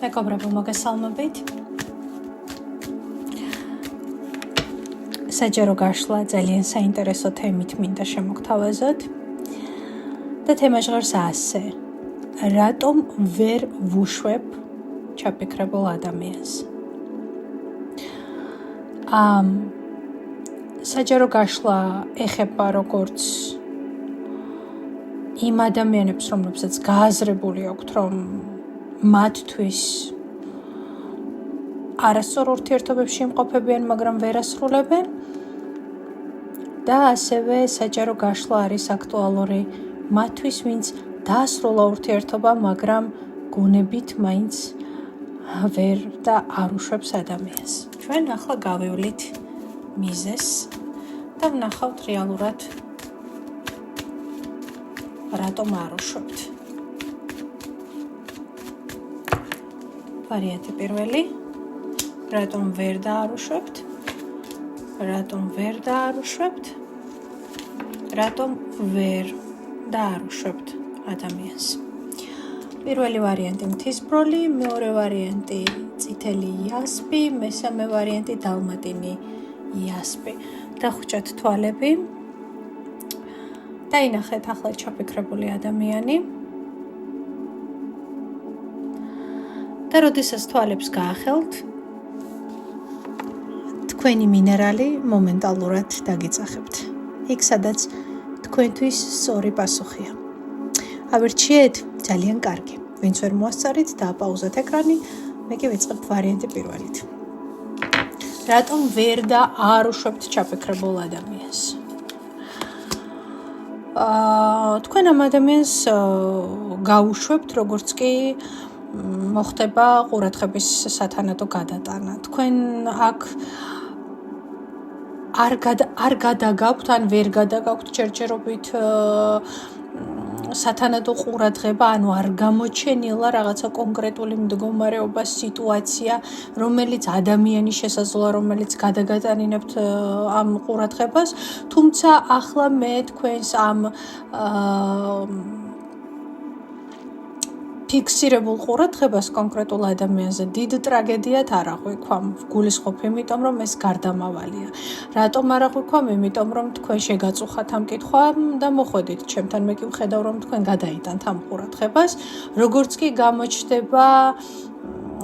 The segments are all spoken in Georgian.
მეგობრებო, მოგესალმებით. საჯარო გაშლა ძალიან საინტერესო თემით მინდა შემოგთავაზოთ. და თემა ჟღერს ასე. რატომ ვერ ვუშვებ ჩაფიქრებულ ადამიანს? საჯარო გაშლა ეხება როგორც იმ ადამიანებს, რომლებსაც გააზრებული აქვთ, რომ მათთვის არასწორ ურთიერთობებში იმყოფებიან, მაგრამ ვერ ასრულებენ და ასევე საჯარო გაშლა არის აქტუალური მათთვის, ვინც დაასრულა ურთიერთობა, მაგრამ გონებით მაინც ვერ და არ უშვებს ადამიანს. ჩვენ ახლა გავივლით მიზეზს და ვნახავთ რეალურად რატომ არ უშვებთ. ვარიანტი პირველი, რატომ ვერ დაარუშვებთ, რატომ ვერ დაარუშვებთ, რატომ ვერ დაარუშვებთ ადამიანს. პირველი ვარიანტი მთისბროლი, მეორე ვარიანტი წითელი იასპი, მესამე ვარიანტი დალმატინი იასპი. დახუჭათ თვალები. დაინახეთ ახლა ჩაფიქრებული ადამიანი. და როდესაც თვალებს გაახელთ, თქვენი მინერალი მომენტალურად დაგიწახებთ. იქ, სადაც თქვენთვის სწორი პასუხია. ავირჩიეთ, ძალიან კარგი. ვინც ვერ მოასწარით, დააპაუზეთ ეკრანი, მე კი ვიწყებ ვარიანტი პირველით. რატომ ვერ და არ უშვებთ ჩაფიქრებულ ადამიანს? თქვენ ამ ადამიანს გაუშვებთ, როგორც კი მოხდება ყურადღების სათანადო გადატანა. თქვენ აქ არ გადაგაქვთ, ან ვერ გადაგაქვთ ჯერჯერობით სათანადო ყურადღება, ანუ არ გამოჩენილა რაღაცა კონკრეტული მდგომარეობა, სიტუაცია, რომელიც ადამიანის შესაძლოა, რომელიც გადაგატანინებთ ამ ყურადღებას, თუმცა ახლა მე თქვენს ამ ფიქსირებულ ყურადღებას კონკრეტულ ადამიანზე დიდ ტრაგედიად არ აღვიქვამ. გულისხმობ, იმიტომ რომ ეს გარდამავალია. რატომ არ აღვიქვამ? იმიტომ რომ თქვენ შეგაწუხათ ამ კითხვამ და მოხვედით ჩემთან. მე კი ვხედავ, რომ თქვენ გადაიტანთ ამ ყურადღებას, როგორც კი გამოჩნდება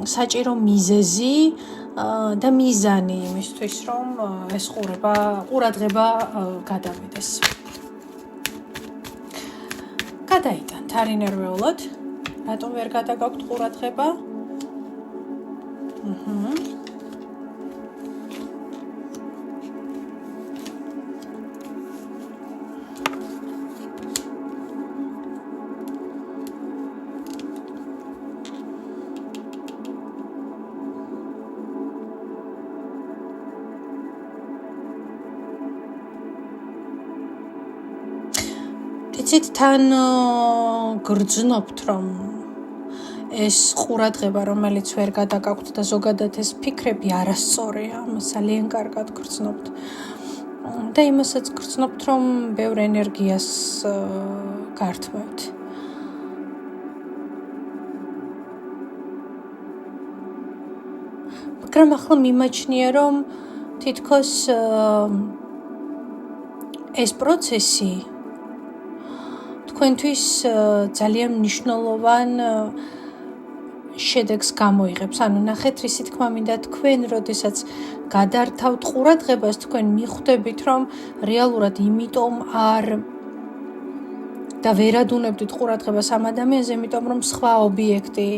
საჭირო მიზეზი და მიზანი იმისთვის, რომ ეს ყურადღება გადავიდეს. გადაიტანთ, არ ინერვეულოთ. რატომ ვერ გადაგაქვთ ყურადღება? იცით, თან გრძნობთ, რომ ეს ყურადღება, რომელიც ვერ გადაგაქვთ და ზოგადად ეს ფიქრები არასწორია, ძალიან კარგად გრძნობთ. და იმასაც გრძნობთ, რომ ბევრ ენერგიას გართმევთ. მაგრამ ახლა მიმაჩნია, რომ თითქოს ეს პროცესი თქვენთვის ძალიან მნიშვნელოვან შედეგს გამოიღებს. ანუ ნახეთ, რისი თქმა მინდა, თქვენ როდესაც გადართავთ ყურადღებას, თქვენ მიხვდებით, რომ რეალურად იმიტომ და ვერ ადუნებდით ყურადღებას ამ ადამიანზე, იმიტომ რომ სხვა ობიექტი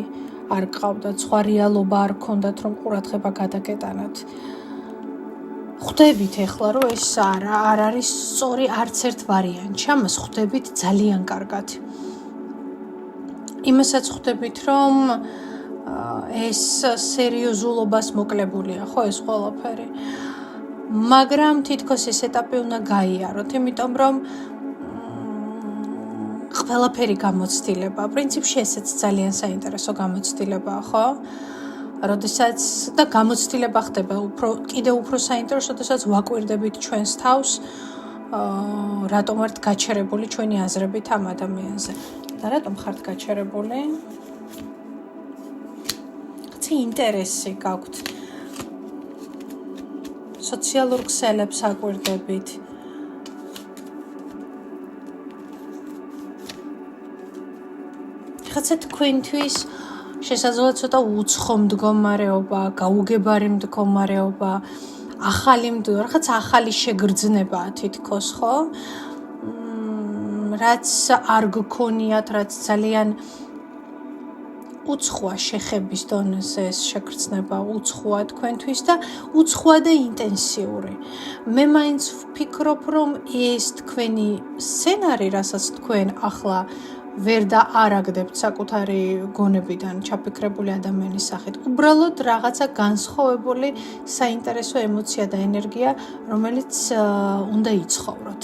არ გყავდათ, სხვა რეალობა არ გქონდათ, რომ ყურადღება გადაგეტანათ. ხვდებით ეხლა, რომ ეს არ არის სწორი არც ერთ ვარიანტში, ამას ხვდებით ძალიან კარგად. იმასაც ხვდებით, რომ ეს სერიოზულობას მოკლებულია, ხო, ეს ყველაფერი. მაგრამ თითქოს ეს ეტაპი უნდა გაიაროთ, იმიტომ რომ ყველაფერი გამოცდილება. პრინციპში ესეც ძალიან საინტერესო გამოცდილებაა, ხო? როდესაც და გამოცდილება ხდება კიდევ უფრო საინტერესო, როდესაც ვაკვირდებით ჩვენს თავს, რატომ ვართ გაჩერებული ჩვენი აზრებით ამ ადამიანზე. და რატომ ხართ გაჩერებული? რაღაცა ინტერესი გაქვთ. სოციალურ ქსელებს აკვირდებით. რაღაცა თქვენთვის შესაძლოა ცოტა უცხო მდგომარეობა, გაუგებარი მდგომარეობა, რაღაც ახალი შეგრძნებაა თითქოს, ხო? რაც არ გქონიათ, რაც ძალიან უცხოა შეხების დონეზე ეს შეგრძნება, უცხოა თქვენთვის და უცხოა და ინტენსიური. მე მაინც ვფიქრობ, რომ ეს თქვენი სცენარი, რასაც თქვენ ახლა ვერ და არ აგდებთ საკუთარი გონებიდან ჩაფიქრებული ადამიანის სახით, უბრალოდ რაღაცა განსხვავებული საინტერესო ემოცია და ენერგია, რომელიც უნდა იცხოვროთ.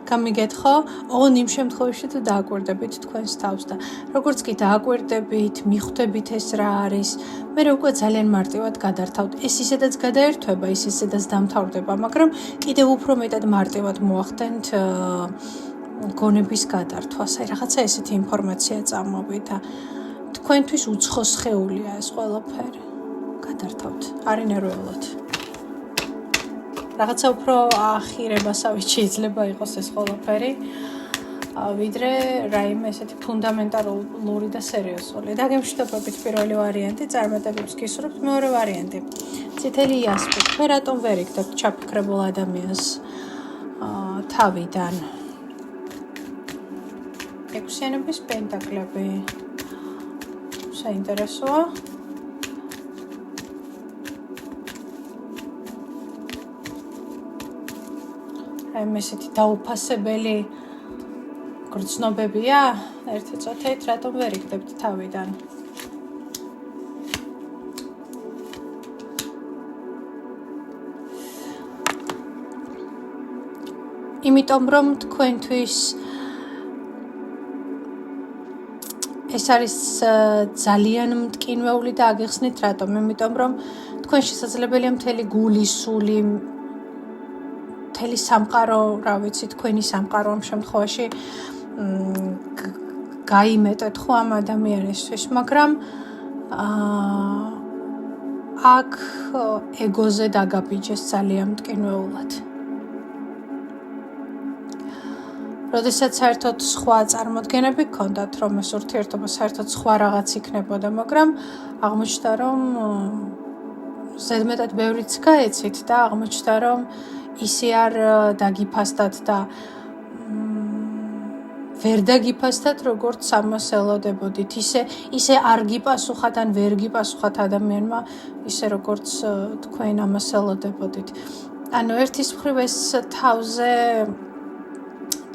გამიგეთ, ხო? ოღონდ იმ შემთხვევაში თუ დააკვირდებით თქვენს თავს და როგორც კი დააკვირდებით, მიხვდებით ეს რა არის, მე უკვე ძალიან მარტივად გადართავთ. ეს ისედაც გადაერთვება, ის ისედაც დამთავრდება, მაგრამ კიდევ უფრო მეტად მარტივად მოახდენთ გონების გადართვას. აი რაღაცა ესეთი ინფორმაცია წამოვიდა და თქვენთვის უცხო სხეულია ეს ყველაფერი. გადართავთ, არ ინერვიულოთ. რაღაცა უფრო ახირებასავით შეიძლება იყოს ეს ყველაფერი, ვიდრე რაიმე ესეთი ფუნდამენტალური და სერიოზული. დაგემშვიდობებით პირველი ვარიანტი, წარმატებებს გისურვებთ. მეორე ვარიანტი. წითელი იასპი. მე რატომ ვერ იქნებ ჩაფიქრებულ ადამიანს თავიდან? ექვსიანების პენტაკლები. საინტერესოა. ესეთი დაუფასებელი გრძნობებია, ერთი წუთით რატომ ვერ იქნებთ თავიდან. იმიტომ რომ თქვენთვის ეს არის ძალიან მტკინვეული და აგიხსნით რატომ? იმიტომ რომ თქვენ შესაძლებელია მთელი გული, სული, მთელი სამყარო, რა ვიცი, თქვენი სამყარო ამ შემთხვევაში გაიმეტეთ ხო ამ ადამიანისთვის, მაგრამ აქ ეგოზე დაგაბიჯეს ძალიან მტკინვეულად. როდესაც საერთოდ სხვა წარმოდგენები გქონდათ, რომ ეს ურთიერთობა საერთოდ სხვა რაღაც იქნებოდა, მაგრამ აღმოჩნდა, რომ ზედმეტად ბევრიც გაეცით და აღმოჩნდა, რომ ისე არ დაგიფასდათ და ვერ დაგიფასდათ, როგორც ამას ელოდებოდით. ისე არ გიპასუხათ ან ვერ გიპასუხათ ადამიანმა, ისე როგორც თქვენ ამას ელოდებოდით. ანუ ერთის მხრივ ეს თავზე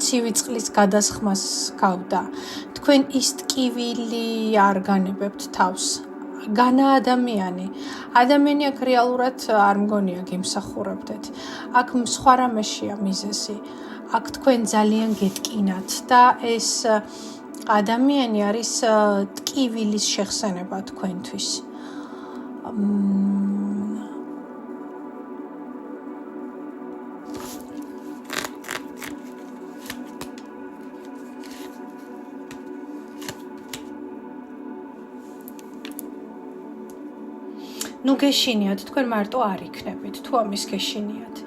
ცივი წყლის გადასხმას გავდა. თქვენ ის ტკივილი არ განებებთ თავს. განა ადამიანი აქ რეალურად არ მგონია გიმსახურებდეთ. აქ სხვა რამეშია მიზეზი. აქ თქვენ ძალიან გეტკინათ და ეს ადამიანი არის ტკივილის შეხსენება თქვენთვის. ნუ გეშინიათ, თქვენ მარტო არ იქნებით, თუ ამის გეშინიათ.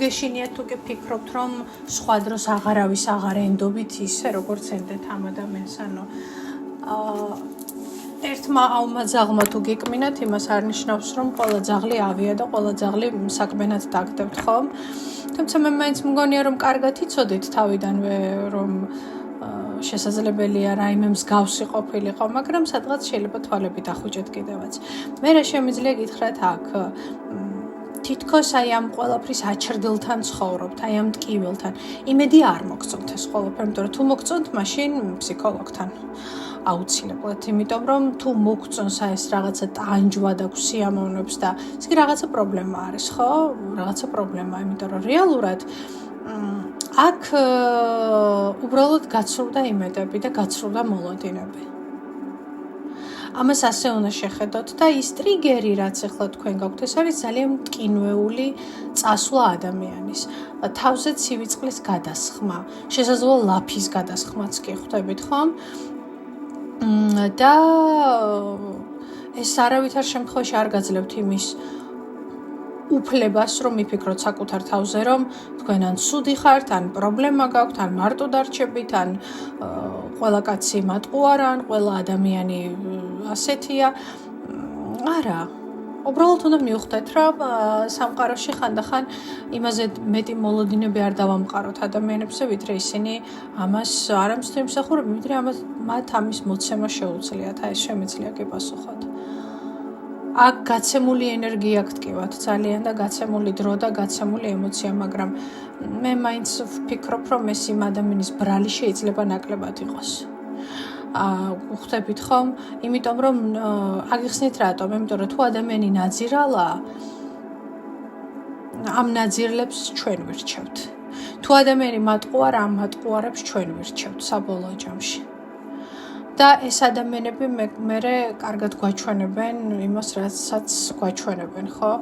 გეშინიათ თუ გიფიქრობთ, რომ სხვა დროს აღარავის აღარ ენდობით ისე, როგორც ენდეთ ამ ადამიანს, ანუ ერთმა ავმა ძაღლმა თუ გეკმინათ, იმას არ ნიშნავს, რომ ყველა ძაღლი ავია და ყველა ძაღლი საქმენად დაგდებთ, ხომ? თუმცა მე მაინც მგონია, რომ კარგად იცოდით თავიდანვე, რომ შესაძლებელია რაიმე მსგავსი ყოფილიყო, მაგრამ სადღაც შეიძლება თვალები დახუჭეთ კიდევაც. მე რა შემიძლია გითხრათ აქ, თითქოს აი ამ ყველაფრის აჩრდილთან ცხოვრობთ, აი ამ ტკივილთან. იმედი არ მოგწონთ ეს ყველაფერი, იმიტომ რომ თუ მოგწონთ, მაშინ ფსიქოლოგთან აუცილებლად, იმიტომ რომ თუ მოგწონს აი ეს რაღაცა ტანჯვა და გვსიამოვნებს და ეს კი რაღაცა პრობლემა არის, ხო? რაღაცა პრობლემაა, იმიტომ რომ რეალურად აქ უბრალოდ გაცრუდა იმედები და გაცრუდა მოლოდინები. ამას ასე უნდა შეხედოთ და ის ტრიგერი, რაც ახლა თქვენ გაქვთ, ეს არის ძალიან მტკინვეული წასვლა ადამიანის. თავზე ცივი წყლის გადასხმა, შესაძლოა ლაფის გადასხმაც კი ხვდებით, ხომ? და ეს არავითარ შემთხვევაში არ გაძლევთ იმის უფლებას, რომ მიფიქროთ საკუთარ თავზე, რომ თქვენ ან ცუდი ხართ, ან პრობლემა გაქვთ, ან მარტო დარჩებით, ან ყველა კაცი მატყუარა, ან ყველა ადამიანი ასეთია. არა. უბრალოდ უნდა მივხვდეთ, რომ სამყაროში ხანდახან იმაზე მეტი მოლოდინები არ დავამყაროთ ადამიანებზე, ვიდრე ისინი ამას არ ამსთემსახურებენ, ვიდრე მათ ამის მოცემა შეუძლიათ. ეს შემიძლია გიპასუხოთ. აქ გაცემული ენერგია გტკივათ ძალიან და გაცემული დრო და გაცემული ემოცია, მაგრამ მე მაინც ვფიქრობ, რომ ეს იმ ადამიანის ბრალი შეიძლება ნაკლებად იყოს. ხვდებით ხომ? იმიტომ რომ აგიხსნით რატომ? იმიტომ რომ თუ ადამიანი ნაძირალაა, ამ ნაძირლებს ჩვენ ვირჩევთ. თუ ადამიანი მატყუარა, ამ მატყუარებს ჩვენ ვირჩევთ საბოლოო ჯამში. და ეს ადამიანები მერე კარგად გვაჩვენებენ იმას, რასაც გვაჩვენებენ, ხო?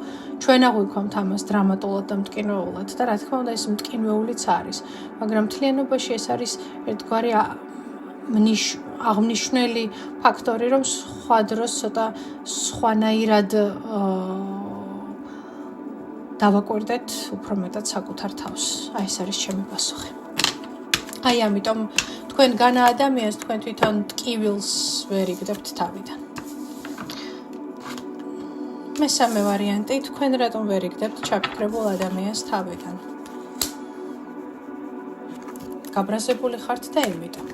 ჩვენ აღვიქვამთ ამას დრამატულად და მტკინეულად და რა თქმა უნდა ეს მტკინეულიც არის, მაგრამ მთლიანობაში ეს არის ერთგვარი აღნიშნული ფაქტორი, რომ სხვა დროს ცოტა სხვანაირად დავაკვირდეთ უფრო მეტად საკუთარ თავს. აი ეს არის ჩემი პასუხი. აი ამიტომ თქვენ განა ადამიანს თქვენ თვითონ ტკივილს ვერ იგდებთ თავიდან. მესამე ვარიანტი, თქვენ რატომ ვერ იგდებთ ჩაფიქრებულ ადამიანს თავიდან? გაბრაზებული ხართ და იმიტომ.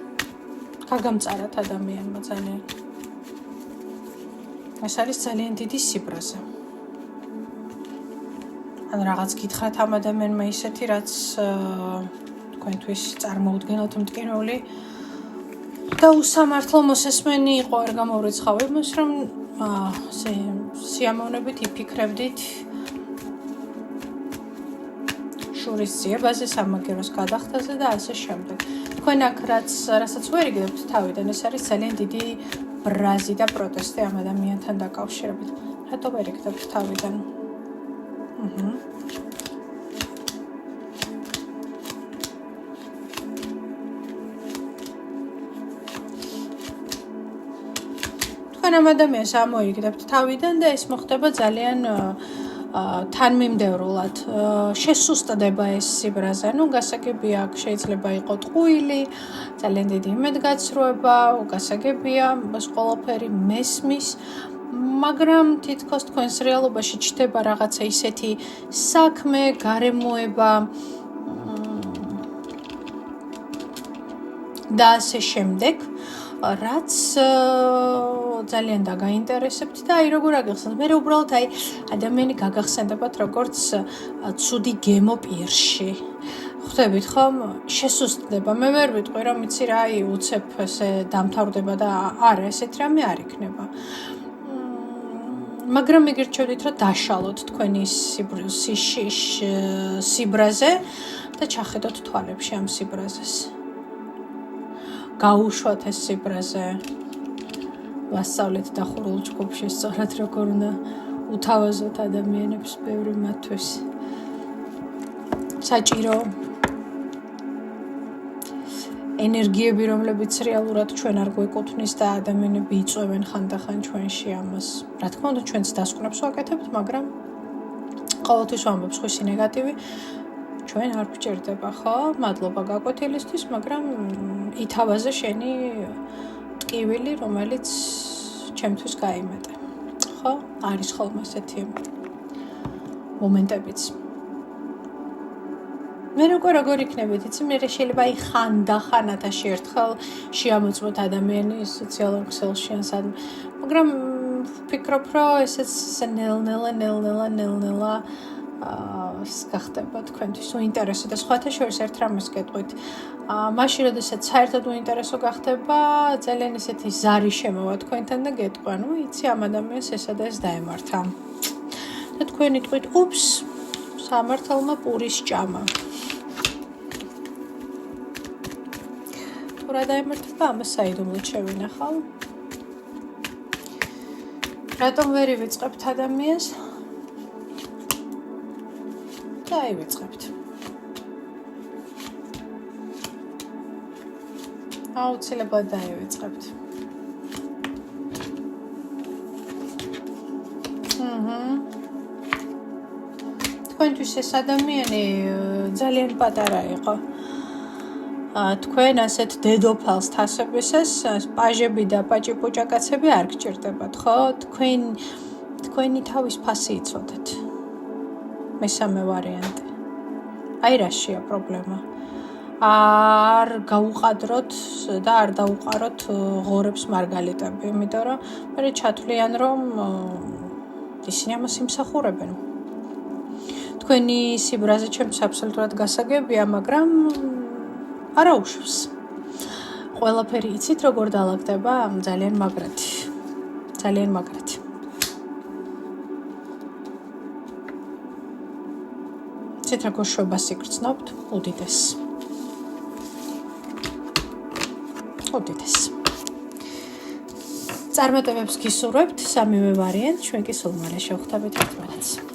გაგამწარათ ადამიანმა ძალიან. ეს არის ძალიან დიდი სიბრაზე. ან რაღაც გითხრათ ამ ადამიანმა ისეთი, რაც თქვენთვის წარმოუდგენლად მტკინეული და უსამართლო მოსესმენი იყო, არ გამოვრიცხავ იმას, რომ სიამოვნებით იფიქრებდით შურის ძიებაზე, სამაგეროს გადახდაზე და ასე შემდეგ. თქვენ აქ რასაც ვერ იგდებთ თავიდან, ეს არის ძალიან დიდი ბრაზი და პროტესტი ამ ადამიანთან დაკავშირებით. რატო ვერ იგდებთ თავიდან? თქვენ ამ ადამიანს ამოიგდებთ თავიდან და ეს მოხდება ძალიან თანმიმდევრულად. შესუსტდება ეს სიბრაზე. ნუ გასაგებია, შეიძლება იყოს ტყუილი, ძალიან დიდი იმედგაცრუება, გასაგებია, ეს ყველაფერი მესმის, მაგრამ თითქოს თქვენს რეალობაში ჩნდება რაღაცა ისეთი საქმე, გარემოება და ასე შემდეგ, რაც ძალიან დაგაინტერესებთ და აი როგორ აგიხსენებთ. მე უბრალოდ აი ადამიანი გაგახსენდებათ როგორც ცუდი გემო პირში. ხვდებით ხომ? შესუსტდება. მე ვერ ვიტყვი რომ იცი რა, აი უცებ ესე დამთავრდება და არა, ესეთ რამე არ იქნება. მაგრამ მიგირჩევდით რომ დაშალოთ თქვენი სიბრაზე და ჩახედოთ თვალებში ამ სიბრაზეს. გაუშვათ ეს სიბრაზე. ვასწავლეთ დახურულ ჯგუფში სწორად როგორ უნდა უთავაზოთ ადამიანებს ბევრი მათთვის. საჭირო ენერგიები, რომლებიც რეალურად ჩვენ არ გვეკუთვნის და ადამიანები იწვევენ ხანდახან ჩვენში ამას. რა თქმა უნდა, ჩვენც დასკვნებს ვაკეთებთ, მაგრამ ყოველთვის ვამბობ, სხვისი ნეგატივი ჩვენ არ გვჭირდება, ხო? მადლობა გაკვეთილისთვის, მაგრამ ითავაზე შენი ტკივილი, რომელიც ჩემთვის გაიმეტე. ხო? არის ხოლმე ესეთი მომენტებიც. მე როგორ იქნებით, იცი, მე შეიძლება აი ხანდახან 1000-ში ერთხელ შეამოწმოთ ადამიანის სოციალურ ქსელში ან სადმე, მაგრამ ვფიქრობ, რომ ესეც ნელ-ნელა გახდება თქვენთვის უინტერესო და სხვათა შორის ერთ რამეს გეტყვით. მაშინ, როდესაც საერთოდ უინტერესო გახდება, ძალიან ესეთი ზარი შემოვა თქვენთან და გეტყვი, ნუ იცი, ამ ადამიანს ესა და ეს დაემართა. და თქვენ იტყვით, უპს, სამართალმა პურის ჭამა. რა დაემართება, ამას საიდუმლოდ შევინახავ. რატომ ვერ ივიწყებთ ადამიანს? დაივიწყებთ. აუცილებლად დაივიწყებთ. თქვენთვის ეს ადამიანი ძალიან პატარა იყო. თქვენ ასეთ დედოფალს თასებისას პაჟები და პაჭი-პუჭაკაცები არ გჭირდებათ, ხო? თქვენი თავის ფასი იცოდეთ. მესამე ვარიანტი. აი რაშია პრობლემა. არ გაუყადროთ და არ დაუყაროთ ღორებს მარგალიტები, იმიტომ რომ მე ჩათვლიან რომ ისინი ამას იმსახურებენ. თქვენი სიბრაზე ჩემს აბსოლუტურად გასაგებია, მაგრამ არა უშვს. ყველაფერი იცით როგორ დაალაგდება? ძალიან მაგრეთი. ძალიან მაგრეთი. ცით როგორ შვებას იგრძნობთ? უდიდეს. უდიდეს. წარმატებებს გისურვებთ, სამივე ვარიანტ, ჩვენ კი სულ მალე შევხვდებით ერთმანეთს.